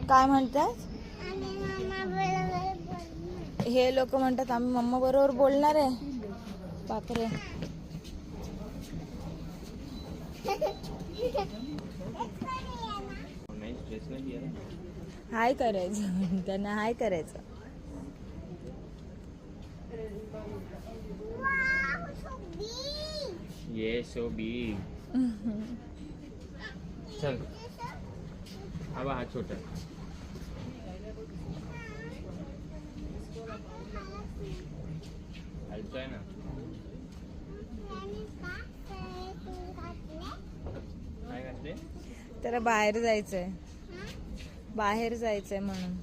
काय म्हणतात हे लोक? म्हणतात आम्ही मम्मा बरोबर बोलणार आहे. बापरे. हाय करायचं त्यांना, हाय करायचं. ये सो बी. चल हवा हा छोटा. हलतोय ना. काय घातले? त्याला बाहेर जायचंय, बाहेर जायचंय म्हणून.